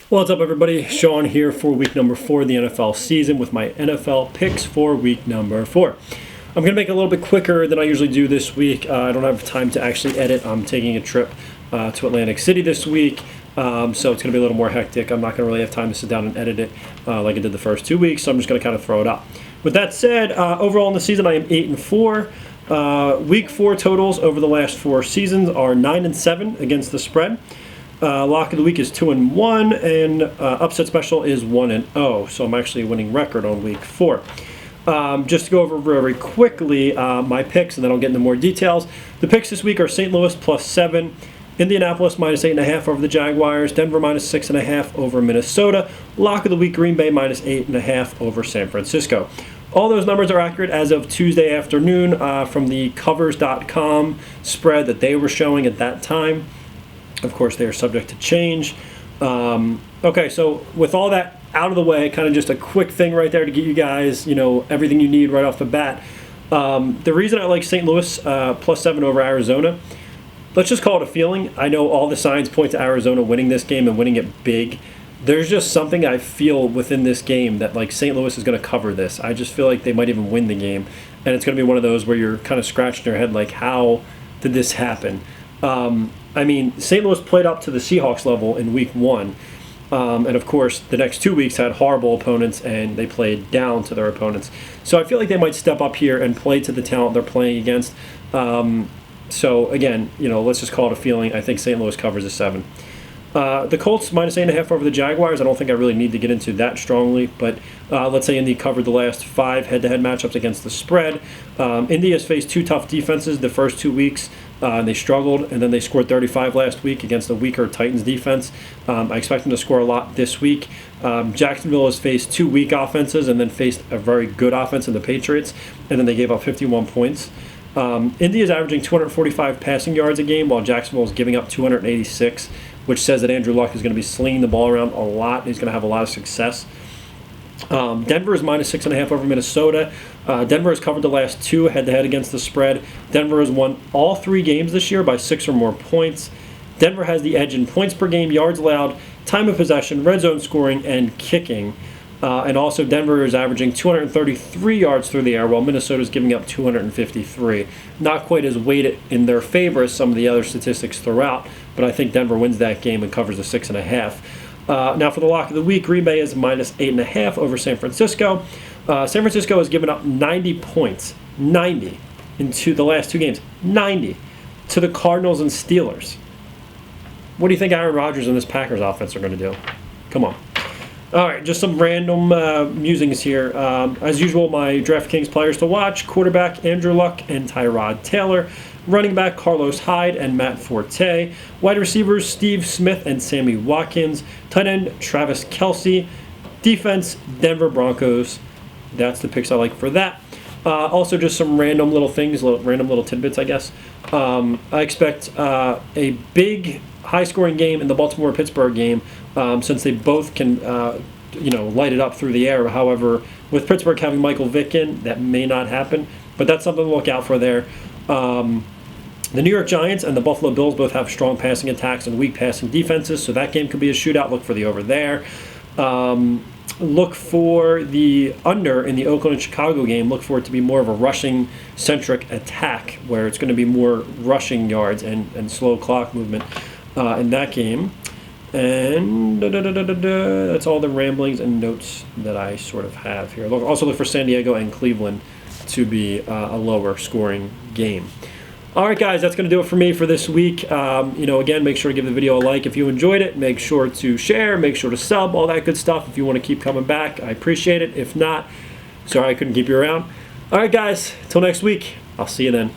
What's up, everybody? Sean here for week number 4 of the NFL season with my NFL picks for week number 4. I'm going to make it a little bit quicker than I usually do this week. I don't have time to actually edit. I'm taking a trip to Atlantic City this week, so it's going to be a little more hectic. I'm not going to really have time to sit down and edit it like I did the first 2 weeks, so I'm just going to kind of throw it up. With that said, overall in the season, I am 8-4. Week 4 totals over the last 4 seasons are 9-7 against the spread. Lock of the week is 2-1, and upset special is 1-0. So I'm actually a winning record on week 4. Just to go over very quickly my picks, and then I'll get into more details. The picks this week are St. Louis +7, Indianapolis -8.5 over the Jaguars, Denver -6.5 over Minnesota. Lock of the week, Green Bay -8.5 over San Francisco. All those numbers are accurate as of Tuesday afternoon from the covers.com spread that they were showing at that time. Of course, they are subject to change. Okay, so with all that out of the way, kind of just a quick thing right there to get you guys, everything you need right off the bat. The reason I like St. Louis +7 over Arizona, let's just call it a feeling. I know all the signs point to Arizona winning this game and winning it big. There's just something I feel within this game that St. Louis is going to cover this. I just feel like they might even win the game, and it's going to be one of those where you're kind of scratching your head how did this happen? St. Louis played up to the Seahawks level in week 1. And of course, the next 2 weeks had horrible opponents, and they played down to their opponents. So I feel like they might step up here and play to the talent they're playing against. So again, let's just call it a feeling. I think St. Louis covers a 7. The Colts -8.5 over the Jaguars. I don't think I really need to get into that strongly, but let's say Indy covered the last 5 head-to-head matchups against the spread. Indy has faced 2 tough defenses the first 2 weeks. And they struggled, and then they scored 35 last week against a weaker Titans defense. I expect them to score a lot this week. Jacksonville has faced 2 weak offenses and then faced a very good offense in the Patriots, and then they gave up 51 points. Indy is averaging 245 passing yards a game, while Jacksonville is giving up 286, which says that Andrew Luck is going to be slinging the ball around a lot. He's going to have a lot of success. Denver is -6.5 over Minnesota. Denver has covered the last 2 head-to-head against the spread. Denver has won all 3 games this year by 6 or more points. Denver has the edge in points per game, yards allowed, time of possession, red zone scoring, and kicking. And also Denver is averaging 233 yards through the air, while Minnesota is giving up 253. Not quite as weighted in their favor as some of the other statistics throughout, but I think Denver wins that game and covers the 6.5. Now for the lock of the week, Green Bay is -8.5 over San Francisco. San Francisco has given up 90 points, 90, into the last 2 games, 90, to the Cardinals and Steelers. What do you think Aaron Rodgers and this Packers offense are going to do? Come on. All right, just some random musings here. As usual, my DraftKings players to watch: quarterback Andrew Luck and Tyrod Taylor. Running back Carlos Hyde and Matt Forte. Wide receivers Steve Smith and Sammy Watkins. Tight end Travis Kelce. Defense Denver Broncos. That's the picks I like for that. Also just some random little things, random little tidbits, I guess. I expect a big high-scoring game in the Baltimore-Pittsburgh game since they both can light it up through the air. However, with Pittsburgh having Michael Vick in, that may not happen. But that's something to look out for there. The New York Giants and the Buffalo Bills both have strong passing attacks and weak passing defenses, so that game could be a shootout. Look for the over there. Look for the under in the Oakland and Chicago game. Look for it to be more of a rushing-centric attack, where it's going to be more rushing yards and slow clock movement in that game. And that's all the ramblings and notes that I sort of have here. Also look for San Diego and Cleveland to be a lower scoring game. All right, guys, that's going to do it for me for this week. Again, make sure to give the video a like if you enjoyed it. Make sure to share. Make sure to sub, all that good stuff if you want to keep coming back. I appreciate it. If not, sorry I couldn't keep you around. All right, guys, until next week, I'll see you then.